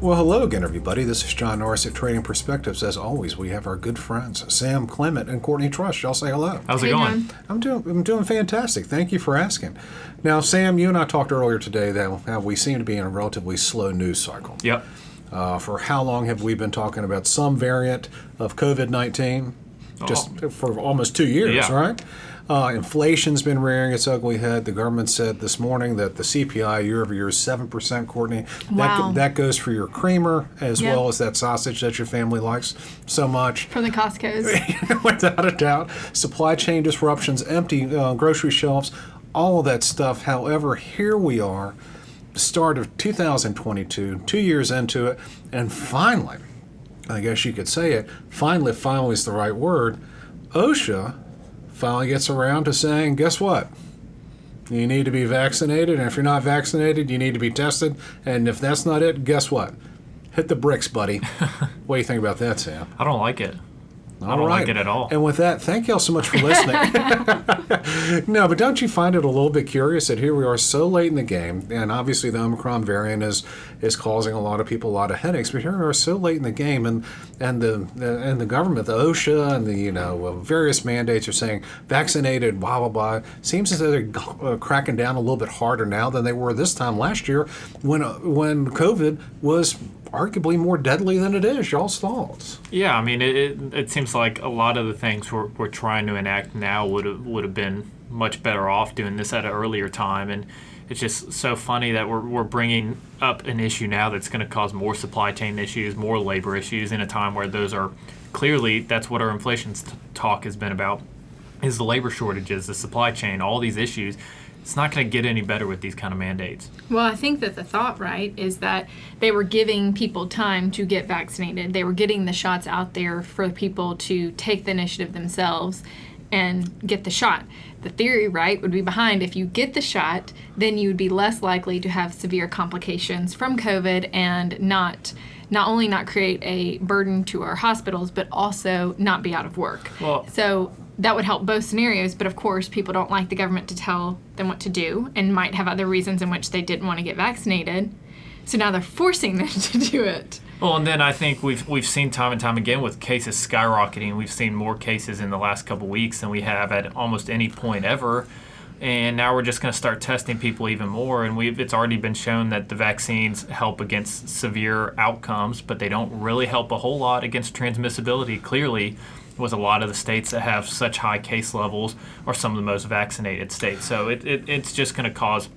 Well, hello again, everybody. This is John Norris at Trading Perspectives. As always, we have our good friends, Sam Clement and Courtney Trush. Y'all say hello. How's it going? I'm doing fantastic. Thank you for asking. Now, Sam, you and I talked earlier today that how we seem to be in a relatively slow news cycle. Yep. For how long have we been talking about some variant of COVID-19? Just for almost 2 years, Yeah. right? Inflation's been rearing its ugly head. The government said this morning that the CPI year over year is 7%, Courtney. Wow. That goes for your creamer as Yep. well as that sausage that your family likes so much. From the Costco's. Without a doubt. Supply chain disruptions, empty grocery shelves, all of that stuff. However, here we are, the start of 2022, 2 years into it, and finally, I guess you could say it, finally is the right word, OSHA finally gets around to saying, guess what? You need to be vaccinated, and if you're not vaccinated, you need to be tested, and if that's not it, guess what? Hit the bricks, buddy. What do you think about that, Sam? I don't like it. I All don't right. like it at all. And with that, thank you all so much for listening. No, but don't you find it a little bit curious that here we are so late in the game, and obviously the Omicron variant is causing a lot of people a lot of headaches, but here we are so late in the game, and the government, the OSHA, and the various mandates are saying vaccinated, blah blah blah. Seems as though they're cracking down a little bit harder now than they were this time last year when COVID was arguably more deadly than it is. Y'all's thoughts? Yeah, I mean, it seems like a lot of the things we're trying to enact now would have been much better off doing this at an earlier time, and it's just so funny that we're bringing up an issue now that's going to cause more supply chain issues, more labor issues in a time where those are clearly, that's what our inflation talk has been about, is the labor shortages, the supply chain, all these issues. It's not going to get any better with these kind of mandates. Well, I think that the thought, right, is that they were giving people time to get vaccinated. They were getting the shots out there for people to take the initiative themselves and get the shot. The theory, right, would be behind if you get the shot, then you would be less likely to have severe complications from COVID and not only not create a burden to our hospitals, but also not be out of work. Well, So that would help both scenarios, but of course people don't like the government to tell them what to do and might have other reasons in which they didn't want to get vaccinated. So now they're forcing them to do it. Well, and then I think we've seen time and time again with cases skyrocketing. We've seen more cases in the last couple of weeks than we have at almost any point ever. And now we're just going to start testing people even more. And it's already been shown that the vaccines help against severe outcomes, but they don't really help a whole lot against transmissibility. Clearly, with a lot of the states that have such high case levels are some of the most vaccinated states. So it's just going to cause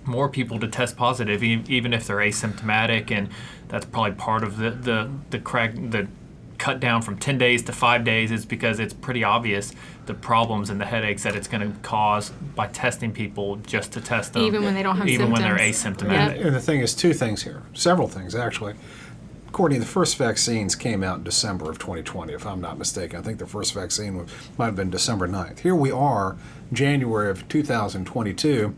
more people to test positive, even if they're asymptomatic, and that's probably part of the cut down from 10 days to 5 days is because it's pretty obvious the problems and the headaches that it's going to cause by testing people just to test them. Even when they don't have even symptoms. when they're asymptomatic. And the thing is, two things here, several things actually. Courtney, the first vaccines came out in December of 2020, if I'm not mistaken. I think the first vaccine might have been December 9th. Here we are, January of 2022.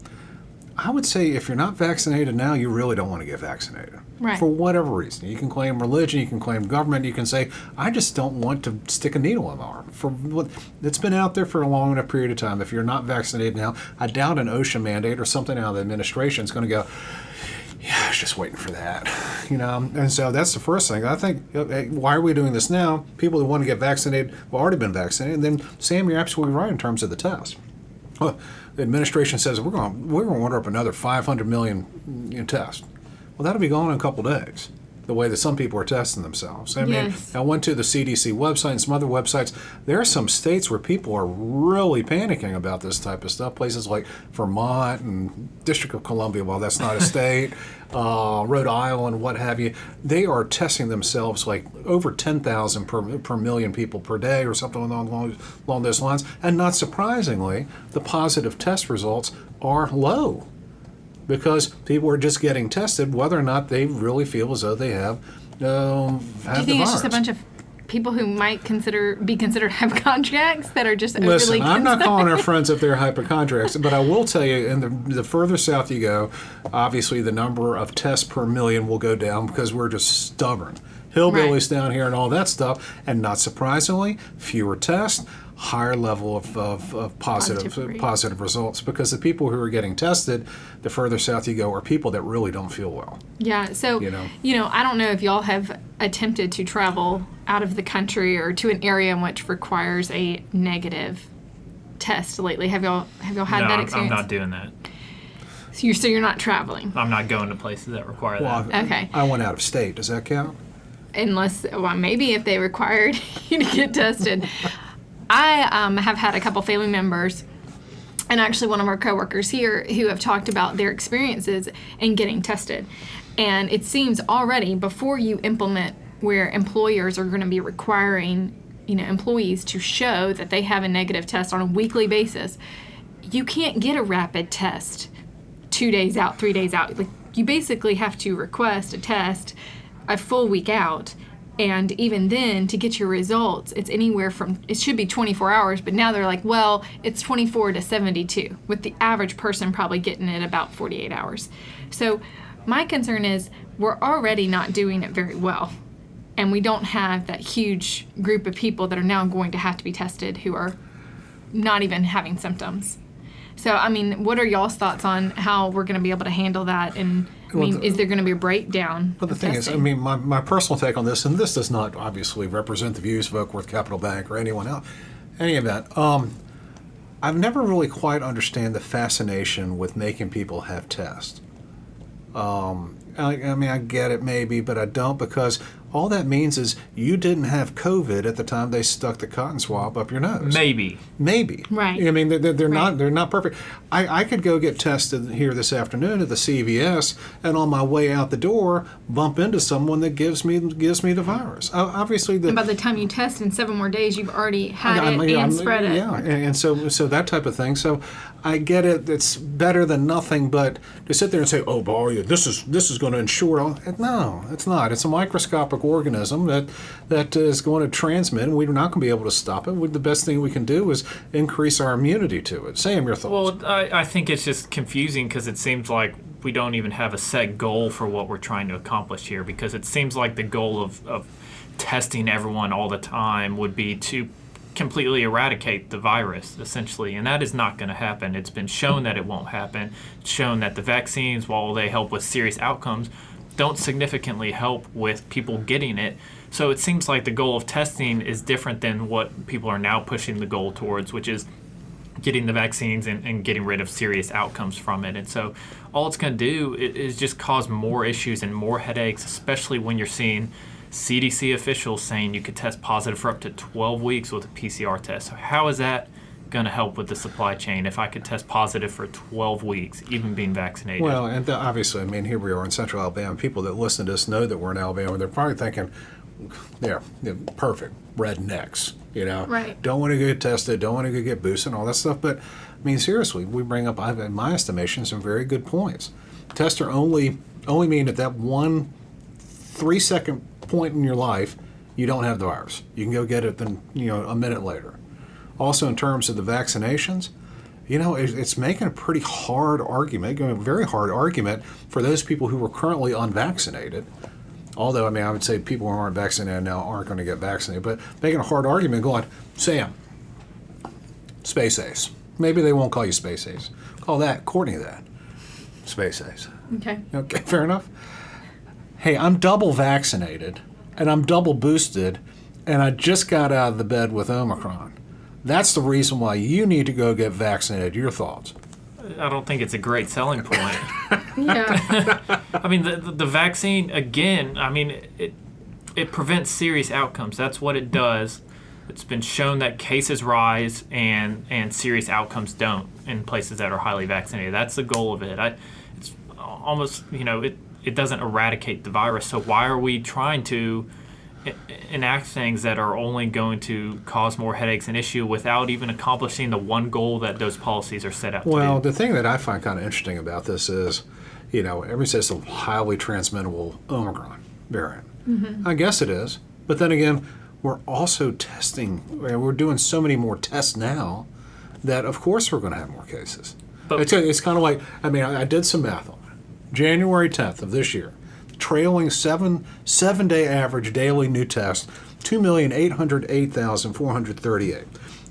I would say if you're not vaccinated now, you really don't want to get vaccinated. Right. For whatever reason. You can claim religion, you can claim government, you can say, I just don't want to stick a needle in my arm. It's been out there for a long enough period of time. If you're not vaccinated now, I doubt an OSHA mandate or something out of the administration is going to go, yeah, I was just waiting for that, And so that's the first thing. I think, why are we doing this now? People who want to get vaccinated have already been vaccinated. And then, Sam, you're absolutely right in terms of the test. The administration says we're going to order up another 500 million tests. Well, that'll be gone in a couple days, the way that some people are testing themselves. I mean, Yes. I went to the CDC website and some other websites. There are some states where people are really panicking about this type of stuff. Places like Vermont and District of Columbia, well, that's not a state, Rhode Island, what have you. They are testing themselves like over 10,000 per million people per day or something along those lines. And not surprisingly, the positive test results are low, because people are just getting tested whether or not they really feel as though they have the virus. Do you think it's just a bunch of people who might be considered hypochondriacs that are just overly Listen, I'm not concerned? calling our friends up there hypochondriacs, but I will tell you, in the further south you go, obviously the number of tests per million will go down because we're just stubborn. Hillbillies down here and all that stuff, and not surprisingly, fewer tests, higher level of positive results, because the people who are getting tested, the further south you go, are people that really don't feel well. Yeah, so, I don't know if y'all have attempted to travel out of the country or to an area in which requires a negative test lately. Have y'all had that experience? I'm not doing that. So you're not traveling? I'm not going to places that require that. Okay. I went out of state. Does that count? Unless, maybe if they required you to get tested. I have had a couple family members, and actually one of our coworkers here, who have talked about their experiences in getting tested. And it seems already, before you implement where employers are going to be requiring, employees to show that they have a negative test on a weekly basis, you can't get a rapid test 2 days out, 3 days out. Like, you basically have to request a test a full week out. And even then, to get your results, it should be 24 hours, but now they're like, well, it's 24 to 72, with the average person probably getting it about 48 hours. So my concern is we're already not doing it very well. And we don't have that huge group of people that are now going to have to be tested who are not even having symptoms. So, what are y'all's thoughts on how we're going to be able to handle that? And, is there going to be a breakdown? But the thing testing? Is, my personal take on this, and this does not obviously represent the views of Oakworth Capital Bank or anyone else, any of that. I've never really quite understand the fascination with making people have tests. I get it maybe, but I don't, because all that means is you didn't have COVID at the time they stuck the cotton swab up your nose. Maybe. Right. They're not perfect. I could go get tested here this afternoon at the CVS, and on my way out the door, bump into someone that gives me the virus. Obviously, and by the time you test in 7 more days, you've already had it and spread it. Yeah, and so that type of thing. So I get it. It's better than nothing, but to sit there and say, "Oh, boy, this is going to ensure," no, it's not. It's a microscopic organism that is going to transmit, and we're not going to be able to stop it. The best thing we can do is increase our immunity to it. Sam, your thoughts? Well, I think it's just confusing, because it seems like we don't even have a set goal for what we're trying to accomplish here, because it seems like the goal of testing everyone all the time would be to completely eradicate the virus, essentially, and that is not going to happen. It's been shown that it won't happen. It's shown that the vaccines, while they help with serious outcomes, don't significantly help with people getting it. So it seems like the goal of testing is different than what people are now pushing the goal towards, which is getting the vaccines and getting rid of serious outcomes from it. And so all it's going to do is just cause more issues and more headaches, especially when you're seeing CDC officials saying you could test positive for up to 12 weeks with a PCR test. So how is that going to help with the supply chain if I could test positive for 12 weeks, even being vaccinated? Well, and obviously, here we are in central Alabama. People that listen to us know that we're in Alabama. They're probably thinking, yeah, perfect, rednecks, Right. Don't want to get tested, don't want to go get boosted, and all that stuff. But, seriously, we bring up, in my estimation, some very good points. Tests are only mean at that 1 3-second point in your life, you don't have the virus. You can go get it then, a minute later. Also, in terms of the vaccinations, it's making a pretty hard argument, a very hard argument for those people who are currently unvaccinated. Although, I would say people who aren't vaccinated now aren't going to get vaccinated, but making a hard argument going, Sam, space ace. Maybe they won't call you space ace. Call Courtney that. Space ace. Okay, fair enough. Hey, I'm double vaccinated, and I'm double boosted, and I just got out of the bed with Omicron. That's the reason why you need to go get vaccinated. Your thoughts? I don't think it's a great selling point. Yeah. The vaccine, again, it prevents serious outcomes. That's what it does. It's been shown that cases rise and serious outcomes don't in places that are highly vaccinated. That's the goal of it. It's almost, it doesn't eradicate the virus. So why are we trying to enact things that are only going to cause more headaches and issue without even accomplishing the one goal that those policies are set out to do? Well, the thing that I find kind of interesting about this is, everybody says the highly transmittable Omicron variant. Mm-hmm. I guess it is. But then again, we're also testing. We're doing so many more tests now that, of course, we're going to have more cases. But it's kind of like, I did some math on it. January 10th of this year, trailing seven-day average daily new tests, 2,808,438.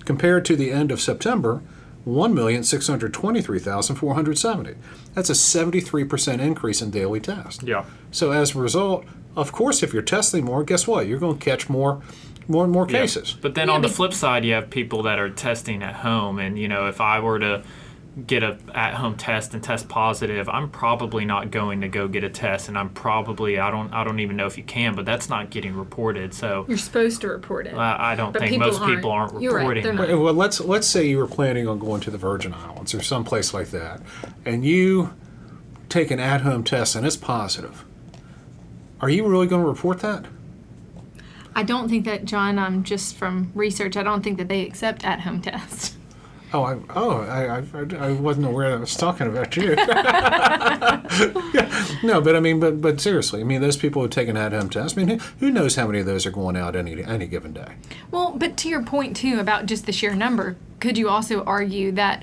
compared to the end of September, 1,623,470. That's a 73% increase in daily tests. Yeah. So as a result, of course, if you're testing more, guess what? You're going to catch more and more cases. But then on the flip side, you have people that are testing at home, and if I were to get a at-home test and test positive, I'm probably not going to go get a test, and I'm probably I don't even know if you can, but that's not getting reported. So You're supposed to report it. I don't But think people most people aren't You're right, reporting they're that. not. Well, let's say you were planning on going to the Virgin Islands or someplace like that, and you take an at-home test and it's positive. Are you really going to report that? I don't think that, John, just from research, I don't think that they accept at-home tests. I wasn't aware that I was talking about you. Yeah, no, but I mean, but seriously, I mean, those people who take an at-home test. I mean, who knows how many of those are going out any given day? Well, but to your point, too, about just the sheer number, could you also argue that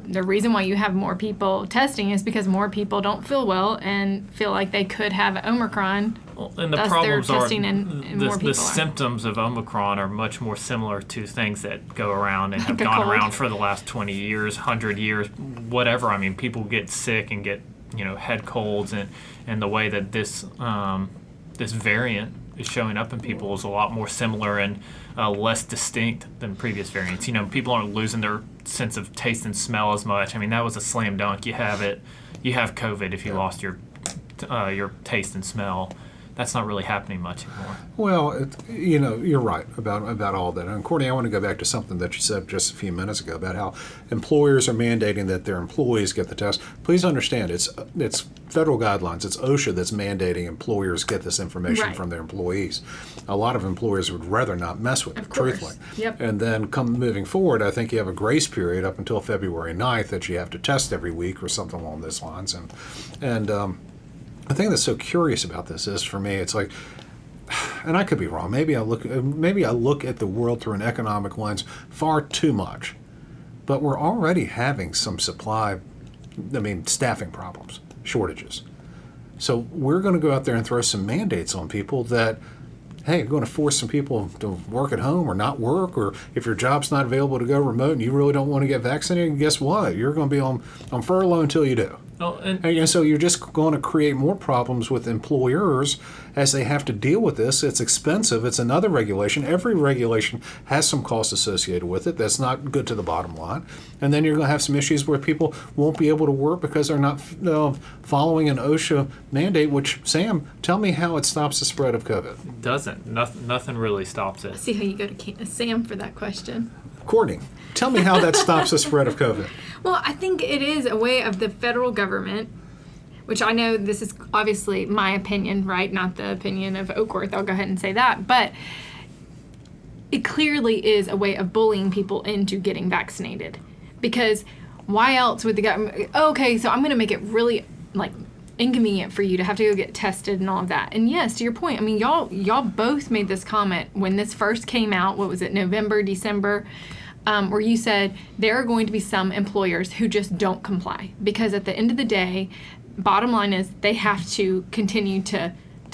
the reason why you have more people testing is because more people don't feel well and feel like they could have Omicron? Well, and the Thus problems they're are testing and more people the are. symptoms of Omicron are much more similar to things that go around and have Like a gone cold. around for the last 20 years, 100 years, whatever. I mean, people get sick and get head colds, and the way that this variant is showing up in people is a lot more similar and less distinct than previous variants. People aren't losing their sense of taste and smell as much. I mean, that was a slam dunk. You have COVID if you lost your taste and smell. That's not really happening much anymore. Well, you're right about all that. And Courtney, I want to go back to something that you said just a few minutes ago about how employers are mandating that their employees get the test. Please understand, it's federal guidelines. It's OSHA that's mandating employers get this information Right. from their employees. A lot of employers would rather not mess with it, Of course. truthfully. Yep. And then moving forward, I think you have a grace period up until February 9th that you have to test every week or something along those lines. And the thing that's so curious about this is, for me, it's like, and I could be wrong. Maybe I look at the world through an economic lens far too much, but we're already having some staffing problems, shortages. So we're going to go out there and throw some mandates on people that, hey, you're going to force some people to work at home or not work, or if your job's not available to go remote and you really don't want to get vaccinated, guess what? You're going to be on furlough until you do. Oh, And so you're just going to create more problems with employers as they have to deal with this. It's expensive. It's another regulation. Every regulation has some cost associated with it. That's not good to the bottom line. And then you're going to have some issues where people won't be able to work because they're not following an OSHA mandate, which, Sam, tell me how it stops the spread of COVID. it doesn't. Nothing really stops it. See how you go to Sam for that question. Courtney, tell me how that stops the spread of COVID. Well, I think it is a way of the federal government, which I know this is obviously my opinion, right? Not the opinion of Oakworth. I'll go ahead and say that. But it clearly is a way of bullying people into getting vaccinated. Because why else would the government, okay, so I'm going to make it really, inconvenient for you to have to go get tested and all of that. And yes, to your point, I mean, y'all both made this comment when this first came out. What was it, November, December? Where you said there are going to be some employers who just don't comply because at the end of the day, bottom line is they have to continue to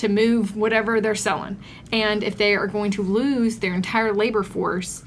move whatever they're selling. And if they are going to lose their entire labor force,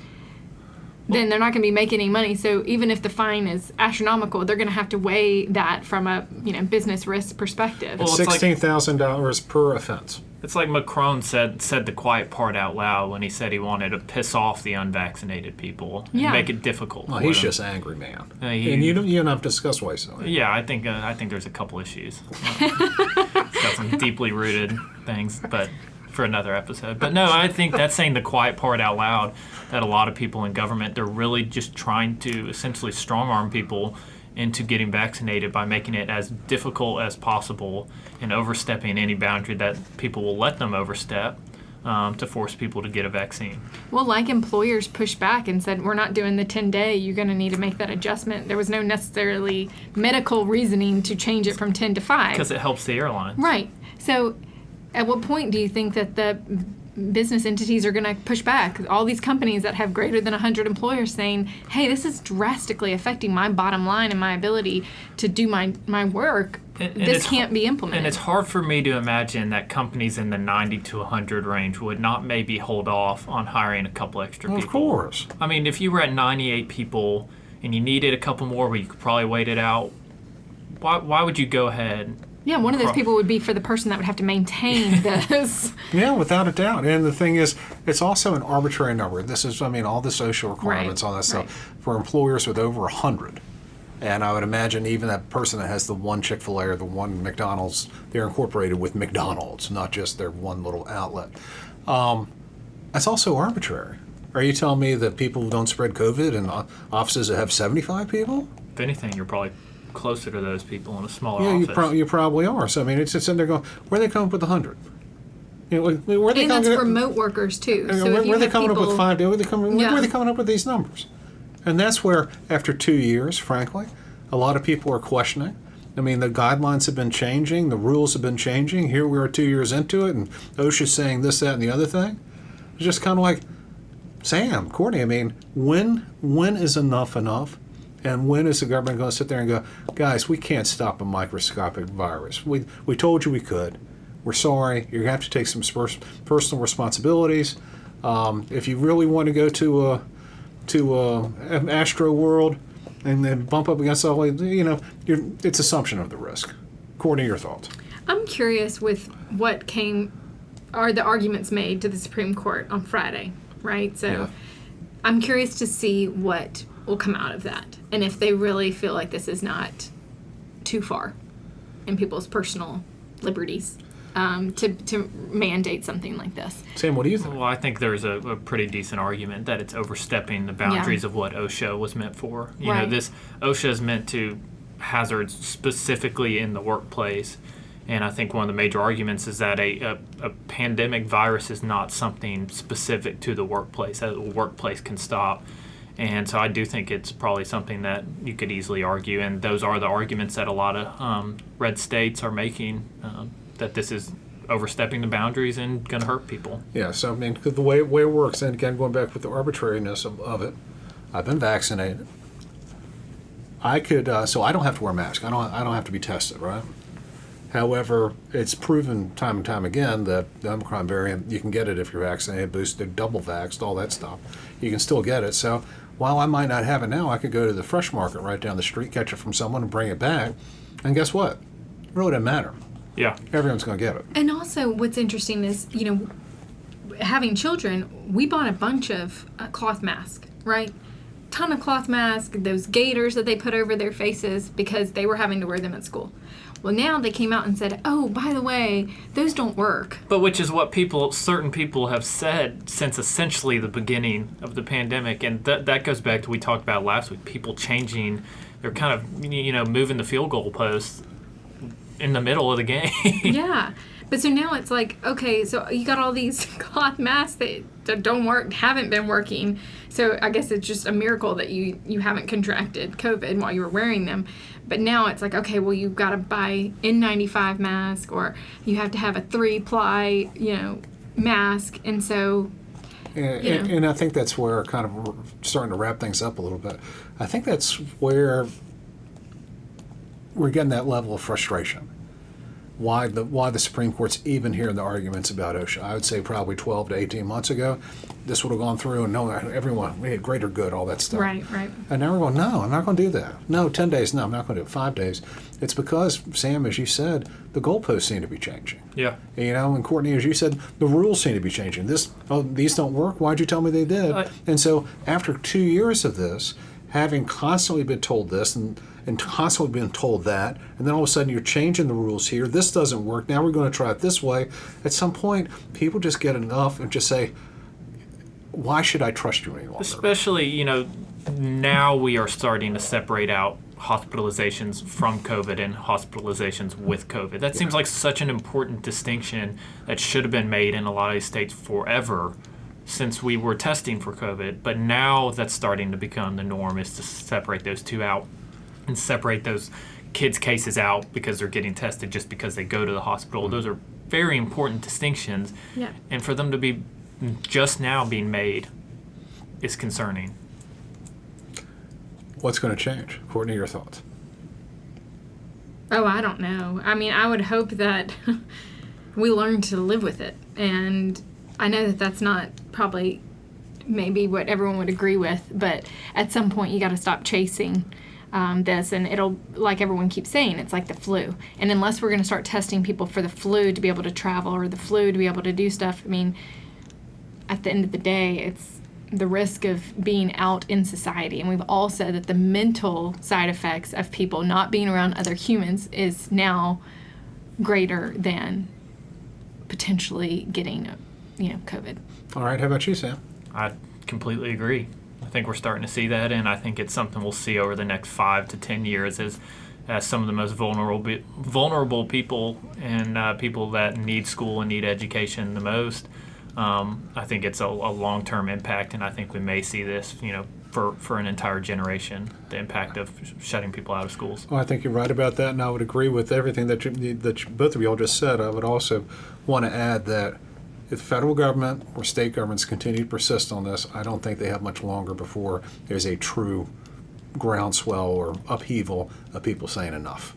then they're not going to be making any money. So even if the fine is astronomical, they're going to have to weigh that from a business risk perspective. Well, it's like- $16,000 per offense. It's like Macron said the quiet part out loud when he said he wanted to piss off the unvaccinated people and Yeah. make it difficult. Well, for he's them. just angry, man. He- And you don't have to discuss why so. Yeah, I think there's a couple issues. It's got some deeply rooted things, but for another episode. But no, I think that's saying the quiet part out loud. That a lot of people in government, they're really just trying to essentially strong arm people into getting vaccinated by making it as difficult as possible and overstepping any boundary that people will let them overstep to force people to get a vaccine. Well, like employers pushed back and said, we're not doing the 10-day, you're going to need to make that adjustment. There was no necessarily medical reasoning to change it from 10 to 5. Because it helps the airline. Right. So at what point do you think that the business entities are going to push back. All these companies that have greater than 100 employers saying, hey, this is drastically affecting my bottom line and my ability to do my work. And this can't be implemented. And it's hard for me to imagine that companies in the 90 to 100 range would not maybe hold off on hiring a couple extra people. Of course. I mean, if you were at 98 people and you needed a couple more, but you could probably wait it out, why would you go ahead? Yeah, one of those people would be for the person that would have to maintain this. Yeah, without a doubt. And the thing is, it's also an arbitrary number. This is, all the social requirements, all that stuff, for employers with over 100. And I would imagine even that person that has the one Chick-fil-A or the one McDonald's, they're incorporated with McDonald's, not just their one little outlet. That's also arbitrary. Are you telling me that people who don't spread COVID in offices that have 75 people? If anything, you're probably closer to those people in a smaller Yeah, office. you probably are. So, it's just in there going, where are they coming up with 100? Where are they And that's coming remote workers, too. So where if you are they have coming people, up with 5 days? Where are they Yeah. coming up with these numbers? And that's where, after 2 years, frankly, a lot of people are questioning. The guidelines have been changing, the rules have been changing. Here we are 2 years into it, and OSHA's saying this, that, and the other thing. It's just kind of like, Sam, Courtney, when is enough? And when is the government going to sit there and go, guys, we can't stop a microscopic virus. We told you we could. We're sorry. You're going to have to take some personal responsibilities. If you really want to go to an astro world and then bump up against all, it's assumption of the risk. Courtney, your thoughts? I'm curious with what are the arguments made to the Supreme Court on Friday, right? So Yeah. I'm curious to see what will come out of that and if they really feel like this is not too far in people's personal liberties to mandate something like this. Sam, what do you think? Well, I think there's a pretty decent argument that it's overstepping the boundaries of what OSHA was meant for. You know, this OSHA is meant to hazards specifically in the workplace. And I think one of the major arguments is that a pandemic virus is not something specific to the workplace that the workplace can stop. And so I do think it's probably something that you could easily argue. And those are the arguments that a lot of red states are making, that this is overstepping the boundaries and going to hurt people. Yeah, so the way it works, and again, going back with the arbitrariness of it, I've been vaccinated. I could, so I don't have to wear a mask. I don't have to be tested, right? However, it's proven time and time again that the Omicron variant, you can get it if you're vaccinated, boosted, double vaxxed, all that stuff. You can still get it. So while I might not have it now, I could go to the fresh market right down the street, catch it from someone, and bring it back. And guess what? It really doesn't matter. Yeah. Everyone's going to get it. And also what's interesting is, having children, we bought a bunch of cloth masks, right? Ton of cloth masks, those gaiters that they put over their faces because they were having to wear them at school. Well, now they came out and said, oh, by the way, those don't work. But which is what certain people have said since essentially the beginning of the pandemic. And that goes back to what we talked about last week, people changing, they're kind of, moving the field goal post in the middle of the game. Yeah. But so now it's like, okay, so you got all these cloth masks that don't work, haven't been working. So I guess it's just a miracle that you haven't contracted COVID while you were wearing them. But now it's like, okay, well, you've got to buy N95 mask, or you have to have a 3-ply, mask. And so, And I think that's where, kind of starting to wrap things up a little bit, I think that's where we're getting that level of frustration. Why the Supreme Court's even hearing the arguments about OSHA. I would say probably 12 to 18 months ago, this would have gone through and everyone, we had greater good, all that stuff. right. And now we're going, no, I'm not going to do that. No, 10 days, no, I'm not going to do it. 5 days. It's because, Sam, as you said, the goalposts seem to be changing. Yeah. And Courtney, as you said, the rules seem to be changing. These don't work. Why'd you tell me they did? And so after 2 years of this, having constantly been told this and constantly been told that, and then all of a sudden you're changing the rules here. This doesn't work. Now we're going to try it this way. At some point, people just get enough and just say, why should I trust you any longer? Especially, now we are starting to separate out hospitalizations from COVID and hospitalizations with COVID. That seems like such an important distinction that should have been made in a lot of these states forever since we were testing for COVID. But now that's starting to become the norm, is to separate those two out and separate those kids' cases out because they're getting tested just because they go to the hospital. Those are very important distinctions. Yeah. And for them to be just now being made is concerning. What's going to change? Courtney, your thoughts? Oh, I don't know. I mean, I would hope that we learn to live with it. And I know that that's not probably maybe what everyone would agree with, but at some point you got to stop chasing this, and it'll, like everyone keeps saying, it's like the flu. And unless we're going to start testing people for the flu to be able to travel or the flu to be able to do stuff, I mean, at the end of the day, it's the risk of being out in society. And we've all said that the mental side effects of people not being around other humans is now greater than potentially getting, COVID. All right, how about you, Sam? I completely agree. I think we're starting to see that, and I think it's something we'll see over the next 5 to 10 years as some of the most vulnerable people and people that need school and need education the most. I think it's a long-term impact, and I think we may see this, for an entire generation, the impact of shutting people out of schools. Well, I think you're right about that, and I would agree with everything that both of you all just said. I would also want to add that if the federal government or state governments continue to persist on this, I don't think they have much longer before there's a true groundswell or upheaval of people saying enough.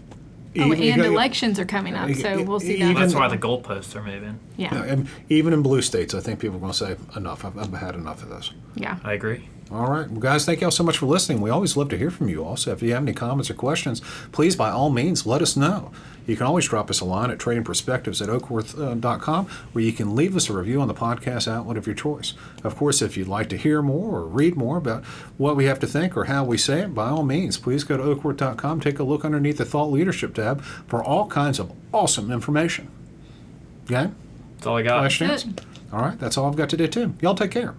Elections are coming up, so we'll see that. That's why the goalposts are moving. Yeah. And even in blue states, I think people are going to say, enough. I've had enough of this. Yeah. I agree. All right. Well, guys, thank you all so much for listening. We always love to hear from you all. So if you have any comments or questions, please, by all means, let us know. You can always drop us a line at tradingperspectives@oakworth.com, where you can leave us a review on the podcast outlet of your choice. Of course, if you'd like to hear more or read more about what we have to think or how we say it, by all means, please go to oakworth.com, take a look underneath the Thought Leadership tab for all kinds of awesome information. Okay? That's all I got. Questions? All right. That's all I've got today, too. Y'all take care.